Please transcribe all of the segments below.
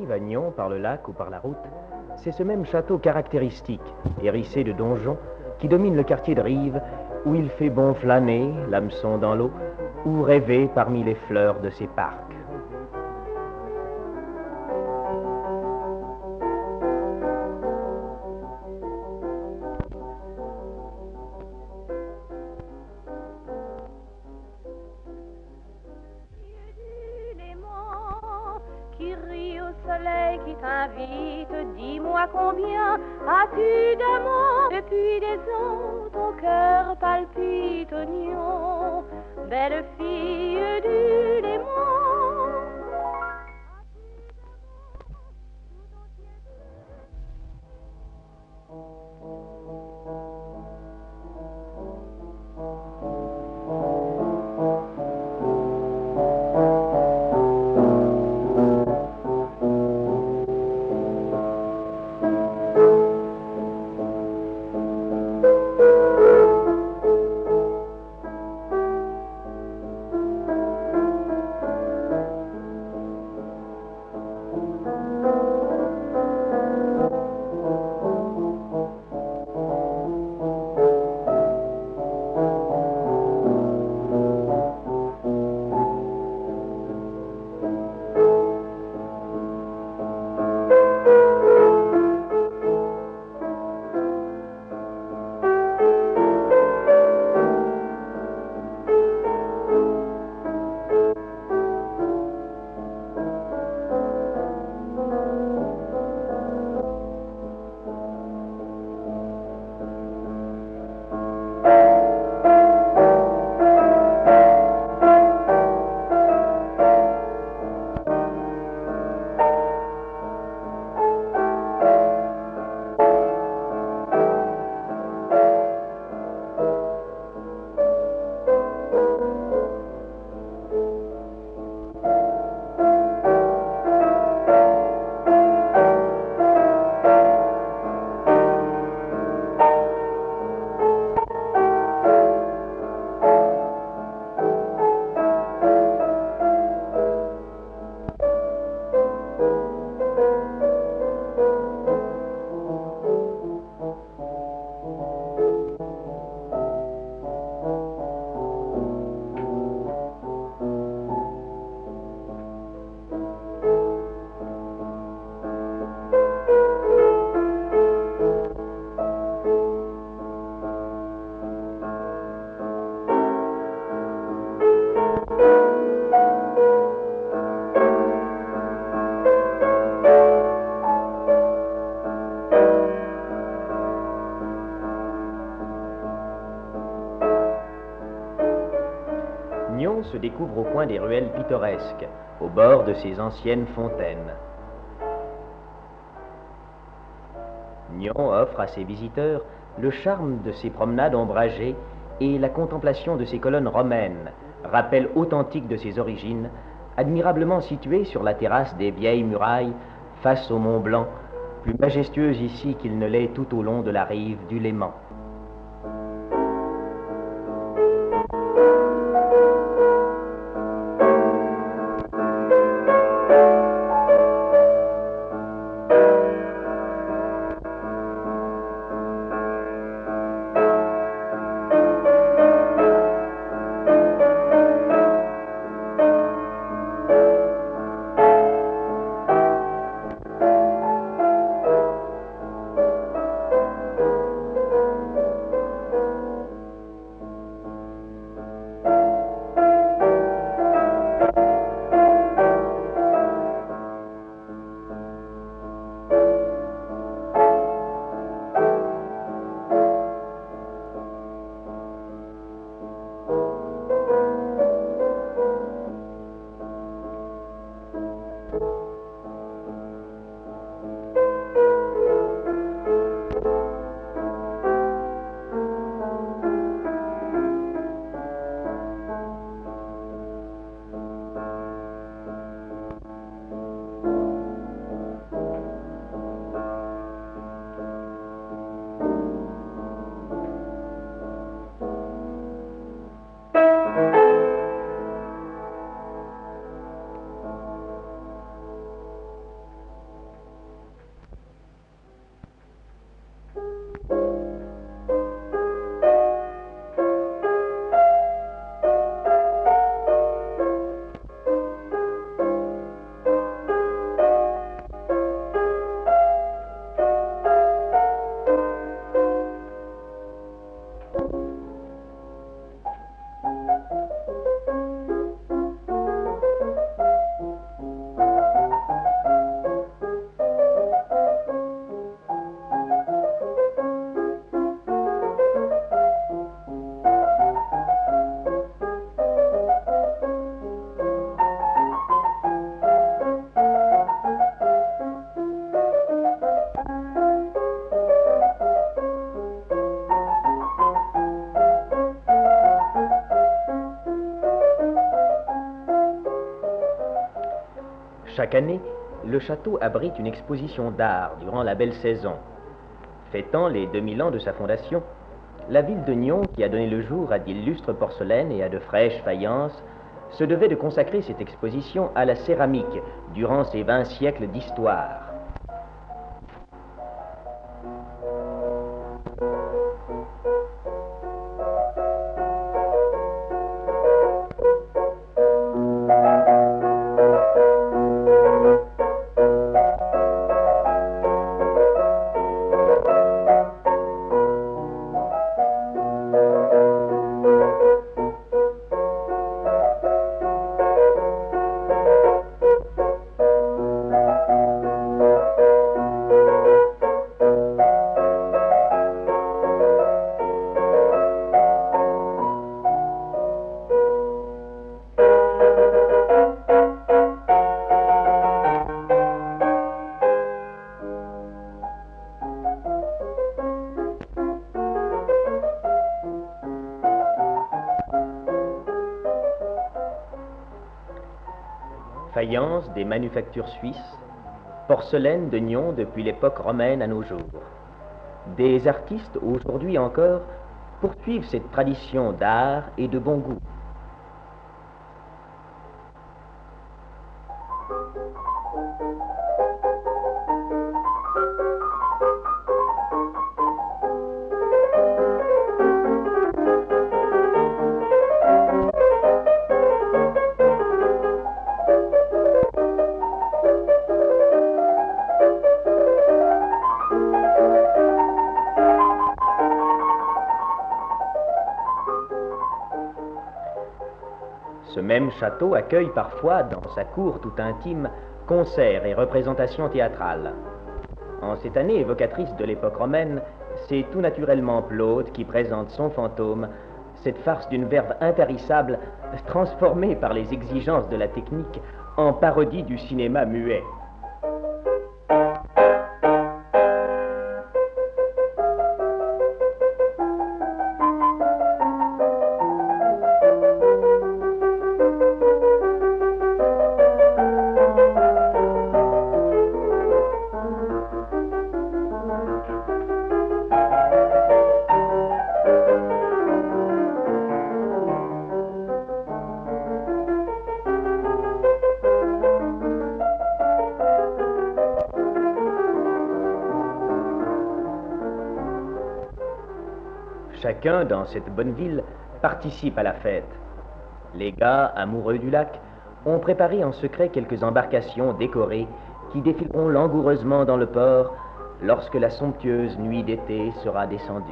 arrive à Nyon par le lac ou par la route, c'est ce même château caractéristique, hérissé de donjons, qui domine le quartier de Rive, où il fait bon flâner, l'hameçon dans l'eau, ou rêver parmi les fleurs de ses parcs. Qui rit au soleil, qui t'invite, dis-moi combien as-tu d'amour depuis des ans, ton cœur palpite au Nyon, belle fille du Léman. Nyon se découvre au coin des ruelles pittoresques, au bord de ces anciennes fontaines. Nyon offre à ses visiteurs le charme de ses promenades ombragées et la contemplation de ses colonnes romaines, rappel authentique de ses origines, admirablement situées sur la terrasse des vieilles murailles face au Mont Blanc, plus majestueuse ici qu'il ne l'est tout au long de la rive du Léman. Chaque année, le château abrite une exposition d'art durant la belle saison. Fêtant les 2000 ans de sa fondation, la ville de Nyon, qui a donné le jour à d'illustres porcelaines et à de fraîches faïences, se devait de consacrer cette exposition à la céramique durant ses 20 siècles d'histoire. Faïence des manufactures suisses, porcelaine de Nyon depuis l'époque romaine à nos jours. Des artistes, aujourd'hui encore, poursuivent cette tradition d'art et de bon goût. Ce même château accueille parfois, dans sa cour tout intime, concerts et représentations théâtrales. En cette année évocatrice de l'époque romaine, c'est tout naturellement Plaute qui présente son fantôme, cette farce d'une verve intarissable, transformée par les exigences de la technique en parodie du cinéma muet. Chacun, dans cette bonne ville, participe à la fête. Les gars, amoureux du lac, ont préparé en secret quelques embarcations décorées qui défileront langoureusement dans le port lorsque la somptueuse nuit d'été sera descendue.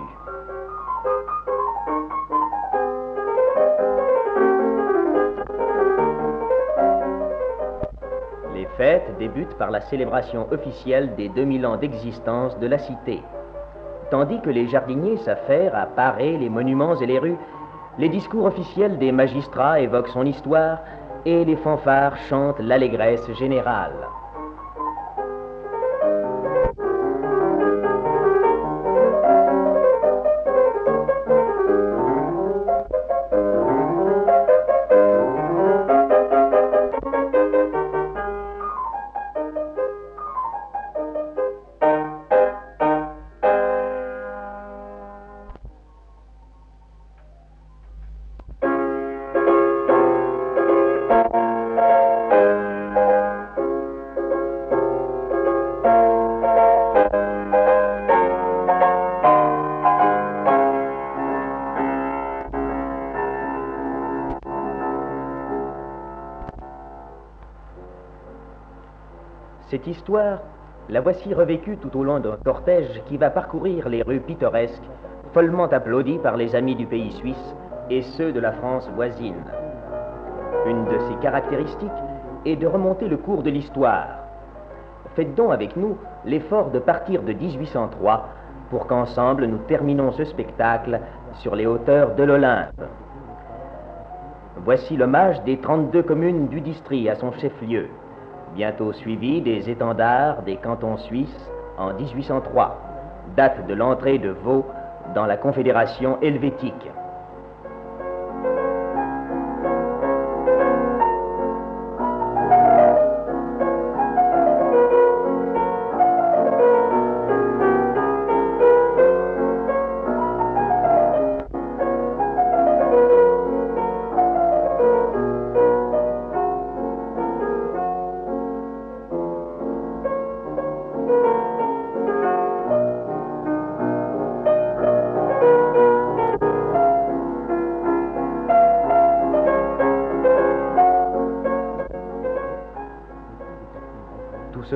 Les fêtes débutent par la célébration officielle des 2000 ans d'existence de la cité. Tandis que les jardiniers s'affairent à parer les monuments et les rues, les discours officiels des magistrats évoquent son histoire et les fanfares chantent l'allégresse générale. Cette histoire, la voici revécue tout au long d'un cortège qui va parcourir les rues pittoresques, follement applaudi par les amis du pays suisse et ceux de la France voisine. Une de ses caractéristiques est de remonter le cours de l'histoire. Faites donc avec nous l'effort de partir de 1803 pour qu'ensemble nous terminons ce spectacle sur les hauteurs de l'Olympe. Voici l'hommage des 32 communes du district à son chef-lieu, bientôt suivi des étendards des cantons suisses en 1803, date de l'entrée de Vaud dans la Confédération helvétique.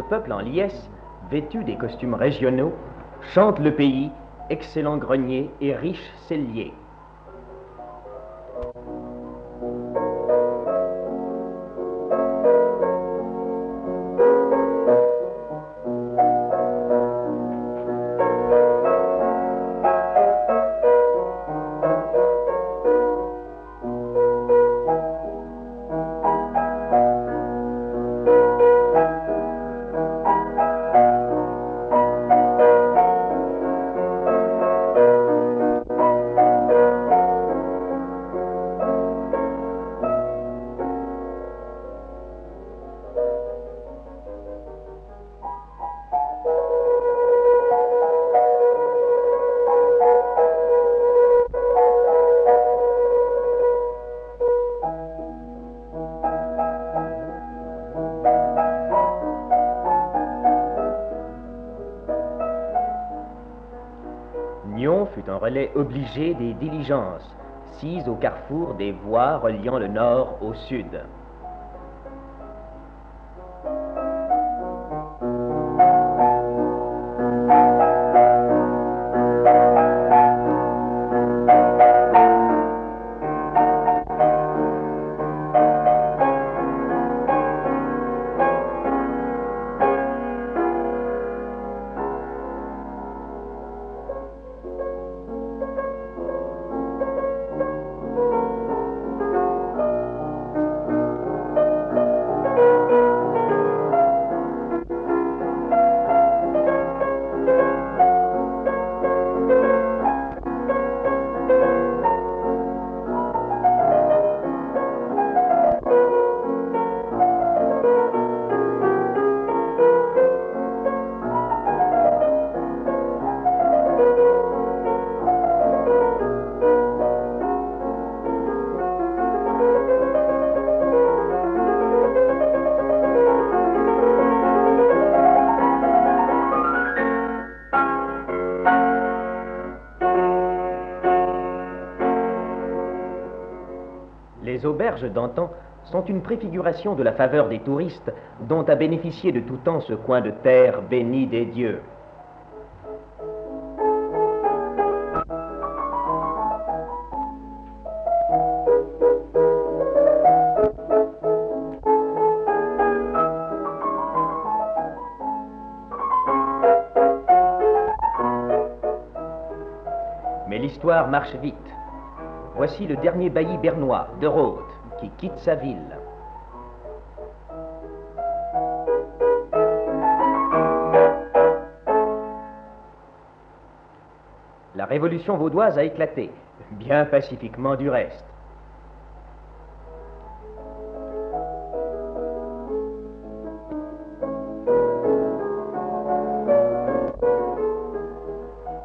peuple en liesse, vêtu des costumes régionaux, chante le pays, excellent grenier et riche cellier. Nyons fut un relais obligé des diligences, sises au carrefour des voies reliant le nord au sud. Les auberges d'antan sont une préfiguration de la faveur des touristes dont a bénéficié de tout temps ce coin de terre béni des dieux. Mais l'histoire marche vite. Voici le dernier bailli bernois, de Rothes, qui quitte sa ville. La révolution vaudoise a éclaté, bien pacifiquement du reste.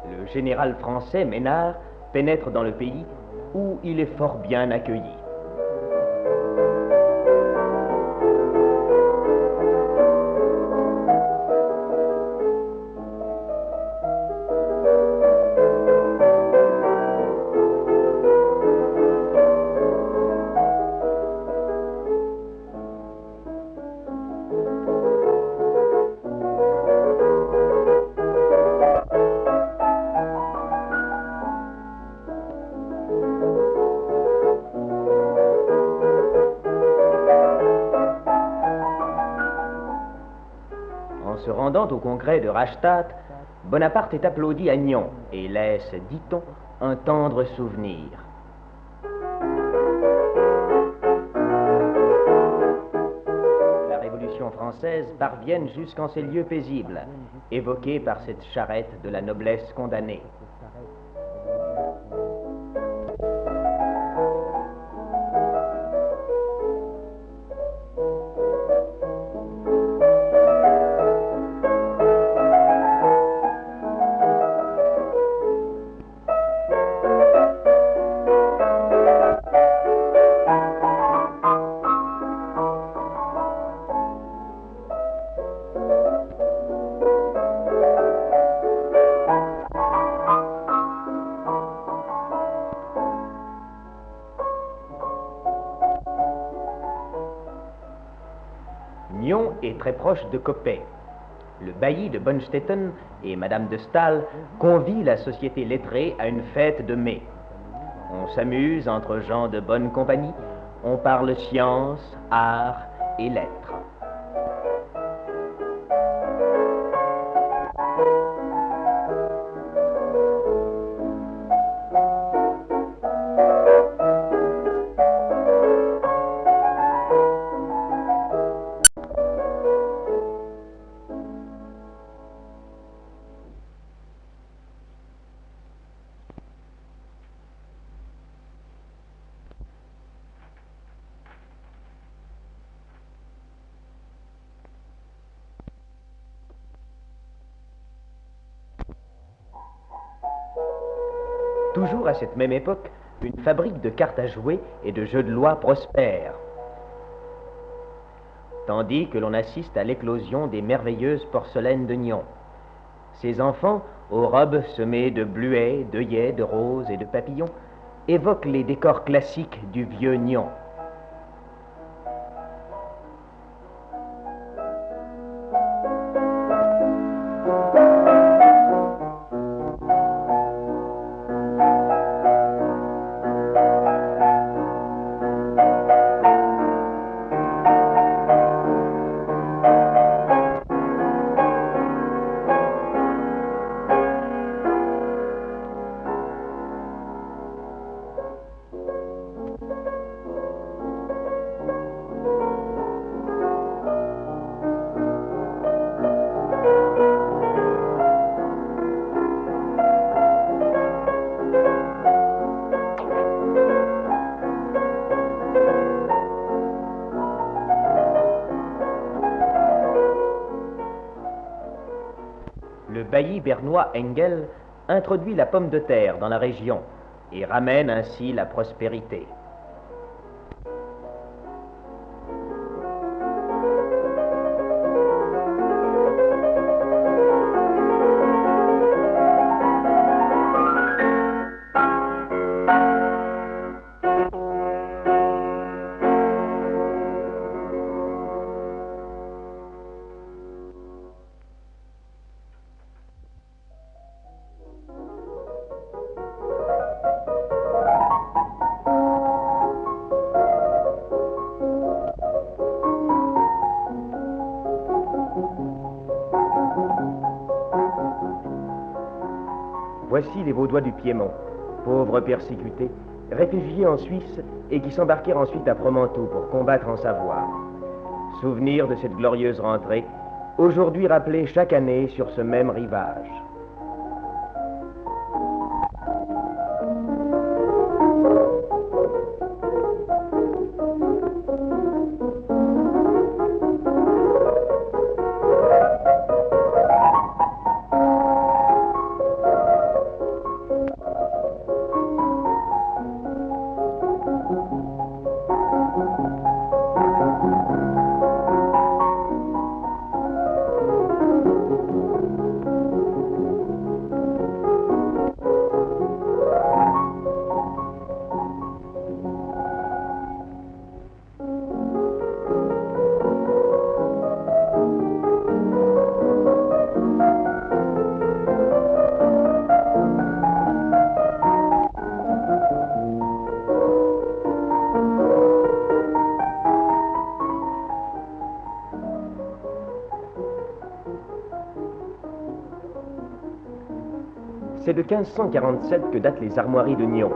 Le général français Ménard pénètre dans le pays où il est fort bien accueilli. Se rendant au congrès de Rastatt, Bonaparte est applaudi à Nyons et laisse, dit-on, un tendre souvenir. La Révolution française parvient jusqu'en ces lieux paisibles, évoqués par cette charrette de la noblesse condamnée. Nyons est très proche de Coppet. Le bailli de Bonstetten et Madame de Staël convient la société lettrée à une fête de mai. On s'amuse entre gens de bonne compagnie, on parle science, art et lettres. Toujours à cette même époque, une fabrique de cartes à jouer et de jeux de loi prospère, tandis que l'on assiste à l'éclosion des merveilleuses porcelaines de Nyon. Ces enfants, aux robes semées de bluets, d'œillets, de roses et de papillons, évoquent les décors classiques du vieux Nyon. Le bailli bernois Engel introduit la pomme de terre dans la région et ramène ainsi la prospérité. Voici les Vaudois du Piémont, pauvres persécutés, réfugiés en Suisse et qui s'embarquèrent ensuite à Fromenteau pour combattre en Savoie. Souvenir de cette glorieuse rentrée, aujourd'hui rappelée chaque année sur ce même rivage. C'est de 1547 que datent les armoiries de Nyon.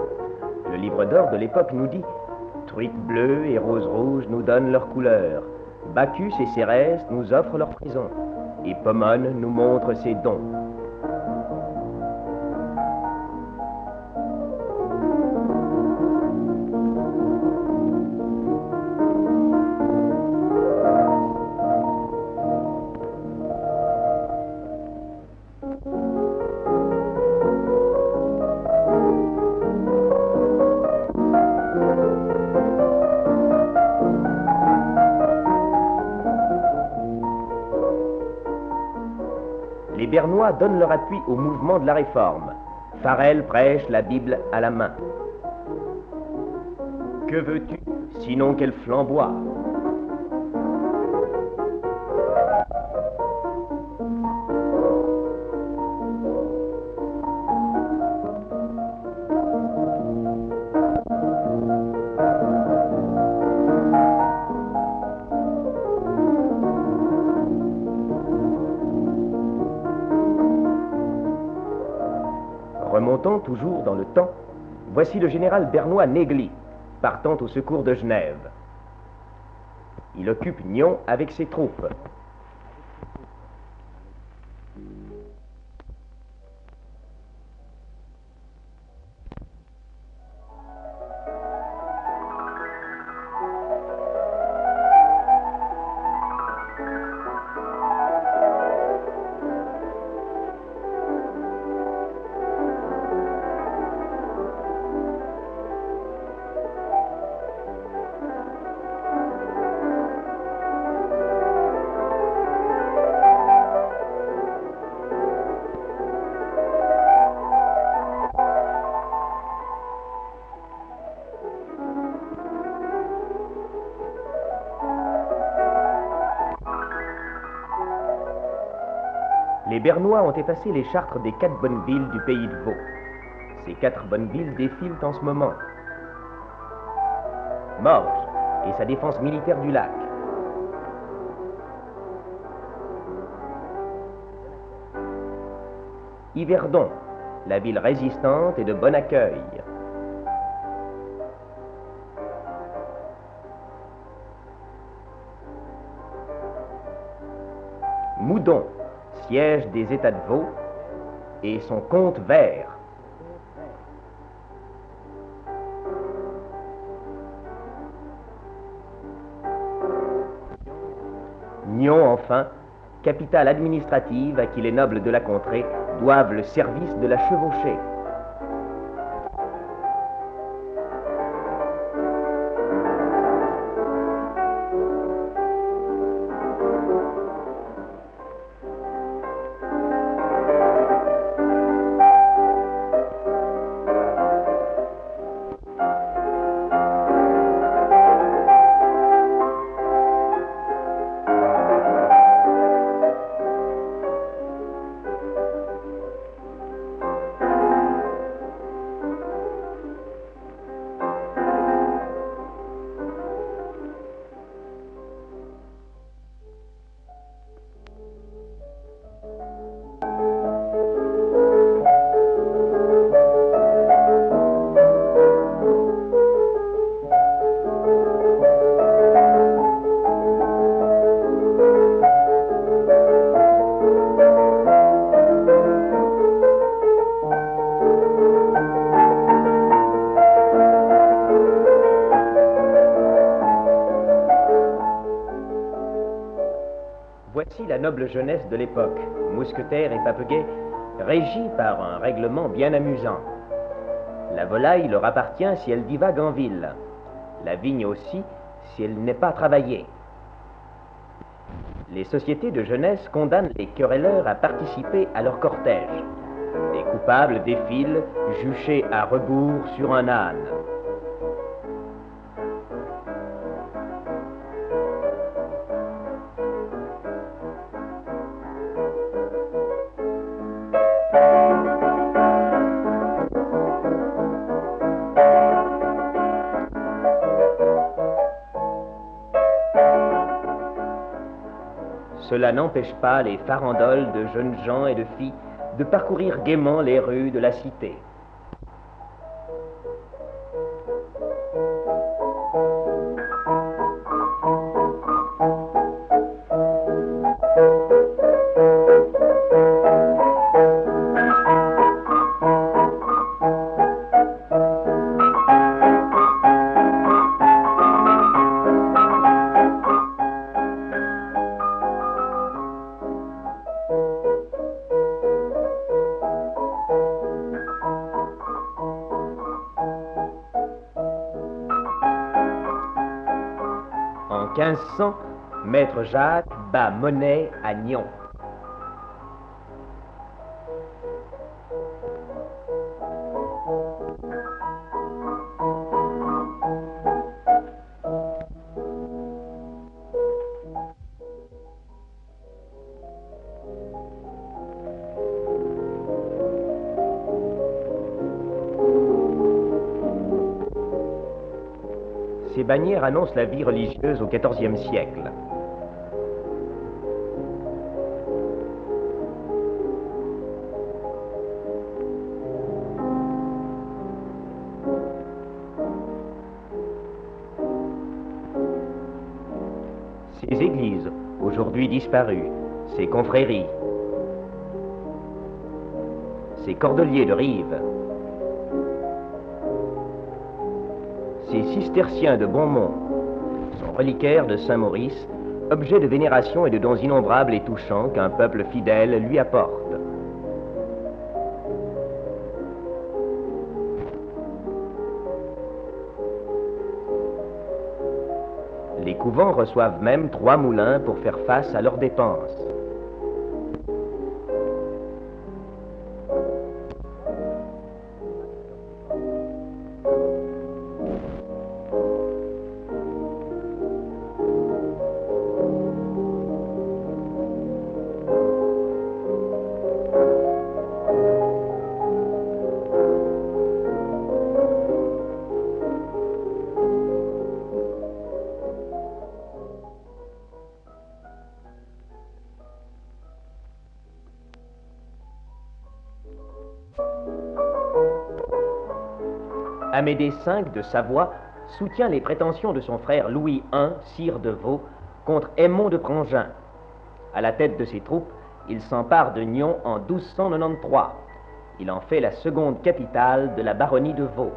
Le livre d'or de l'époque nous dit « Truites bleues et roses rouges nous donnent leurs couleurs. Bacchus et Cérès nous offrent leur prison. Et Pomone nous montre ses dons. » Les Bernois donnent leur appui au mouvement de la Réforme. Farel prêche la Bible à la main. Que veux-tu, sinon qu'elle flamboie ? Remontons toujours dans le temps, voici le général bernois Négli, partant au secours de Genève. Il occupe Nyon avec ses troupes. Les Bernois ont effacé les chartres des 4 bonnes villes du pays de Vaud. Ces 4 bonnes villes défilent en ce moment. Morges et sa défense militaire du lac. Yverdon, la ville résistante et de bon accueil. Moudon, siège des États de Vaud, et son comte vert. Nyon, enfin, capitale administrative à qui les nobles de la contrée doivent le service de la chevauchée. Voici la noble jeunesse de l'époque, mousquetaires et papegais, régis par un règlement bien amusant. La volaille leur appartient si elle divague en ville, la vigne aussi si elle n'est pas travaillée. Les sociétés de jeunesse condamnent les querelleurs à participer à leur cortège. Les coupables défilent, juchés à rebours sur un âne. Cela n'empêche pas les farandoles de jeunes gens et de filles de parcourir gaiement les rues de la cité. En 1500, Maître Jacques bat monnaie à Nyon. Ces bannières annoncent la vie religieuse au XIVe siècle. Ses églises, aujourd'hui disparues, ses confréries, ses cordeliers de Rives, ses cisterciens de Bonmont, son reliquaire de Saint-Maurice, objet de vénération et de dons innombrables et touchants qu'un peuple fidèle lui apporte. Les couvents reçoivent même 3 moulins pour faire face à leurs dépenses. Amédée V de Savoie soutient les prétentions de son frère Louis I, sire de Vaud, contre Aymon de Prangin. À la tête de ses troupes, il s'empare de Nyons en 1293. Il en fait la seconde capitale de la baronnie de Vaud.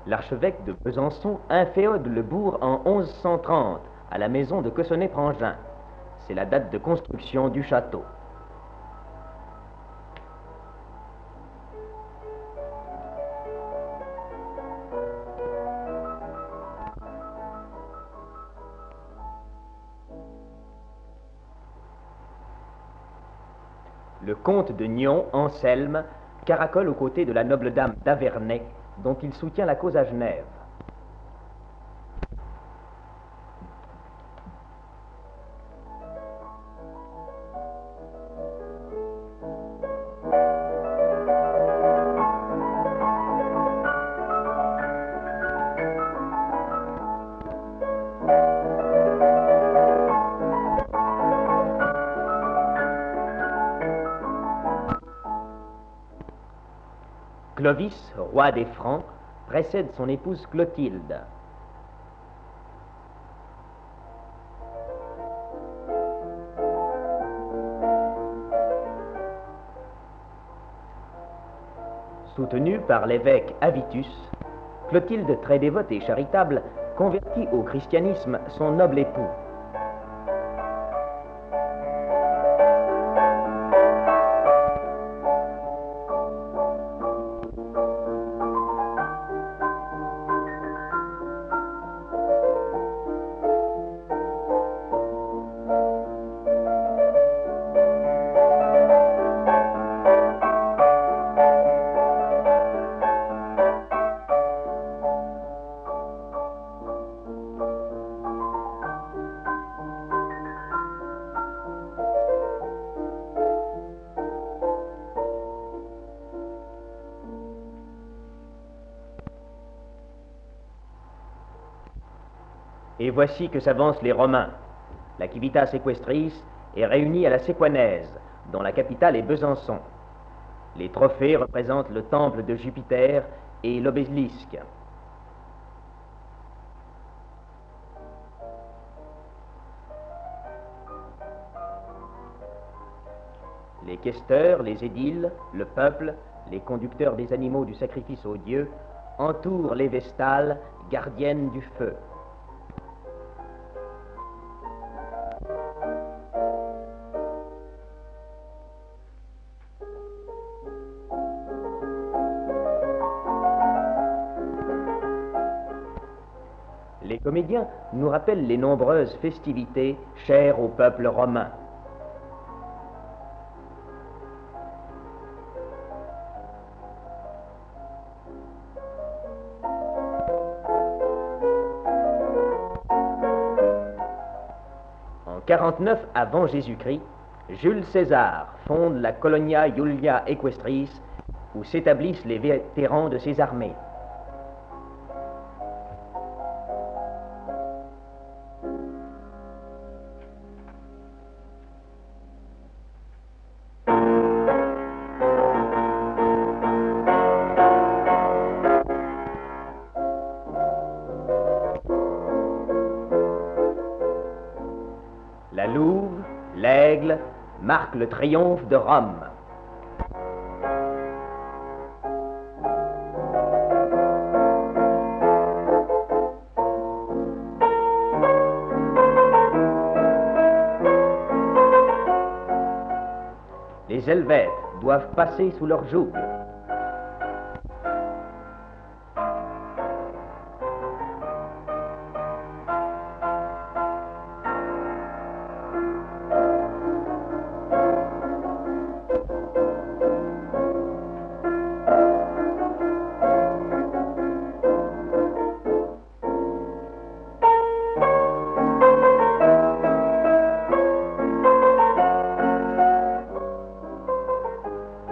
L'archevêque de Besançon inféode le bourg en 1130 à la maison de Cossonay-Prangin. C'est la date de construction du château. Le comte de Nyons, Anselme, caracole aux côtés de la noble dame d'Avernay, dont il soutient la cause à Genève. Clovis, roi des Francs, précède son épouse Clotilde. Soutenue par l'évêque Avitus, Clotilde, très dévote et charitable, convertit au christianisme son noble époux. Et voici que s'avancent les Romains. La Civitas Equestris est réunie à la Séquanaise, dont la capitale est Besançon. Les trophées représentent le temple de Jupiter et l'obélisque. Les questeurs, les édiles, le peuple, les conducteurs des animaux du sacrifice aux dieux, entourent les vestales, gardiennes du feu. Les comédiens nous rappellent les nombreuses festivités chères au peuple romain. En 49 avant Jésus-Christ, Jules César fonde la Colonia Julia Equestris, où s'établissent les vétérans de ses armées. La Louve, l'Aigle, marquent le triomphe de Rome. Les Helvètes doivent passer sous leur joug.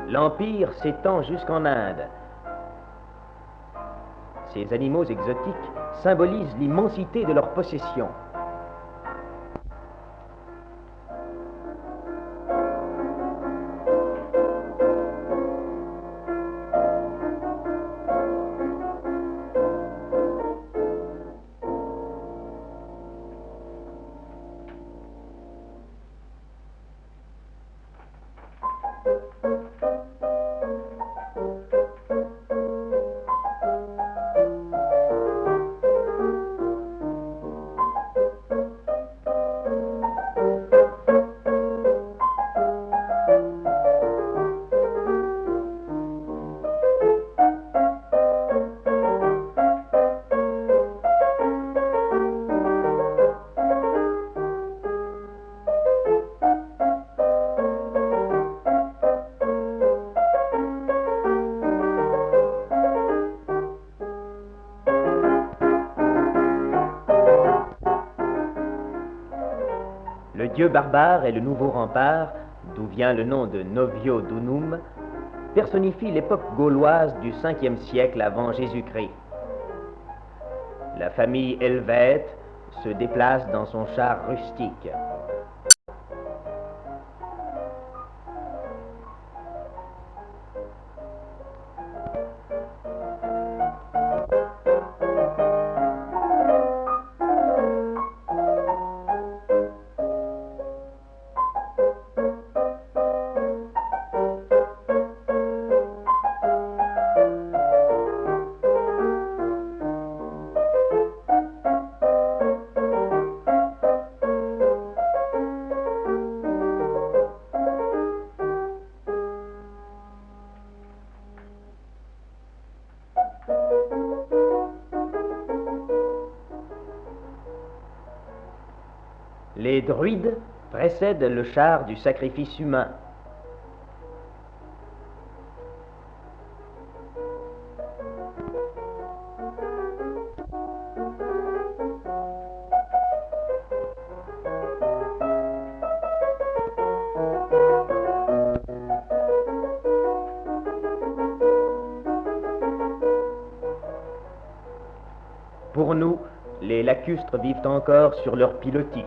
L'Empire s'étend jusqu'en Inde. Ces animaux exotiques symbolisent l'immensité de leur possession. Le dieu barbare est le nouveau rempart, d'où vient le nom de Novio Dunum, personnifie l'époque gauloise du 5e siècle avant Jésus-Christ. La famille helvète se déplace dans son char rustique. Les druides précèdent le char du sacrifice humain. Pour nous, les lacustres vivent encore sur leur pilotis.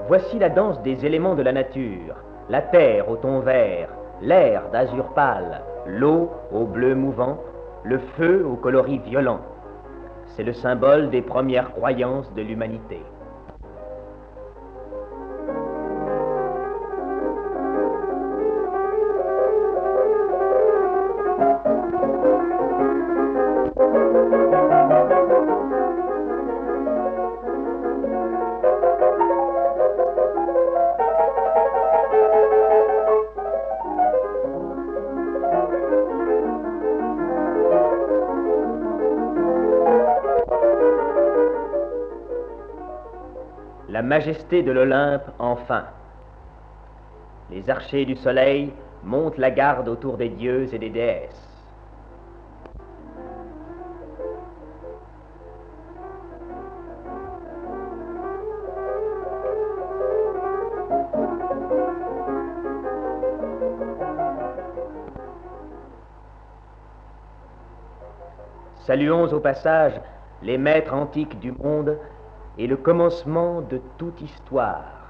Voici la danse des éléments de la nature, la terre au ton vert, l'air d'azur pâle, l'eau au bleu mouvant, le feu au coloris violent. C'est le symbole des premières croyances de l'humanité. la majesté de l'Olympe enfin. Les archers du soleil montent la garde autour des dieux et des déesses. Saluons au passage les maîtres antiques du monde et le commencement de toute histoire.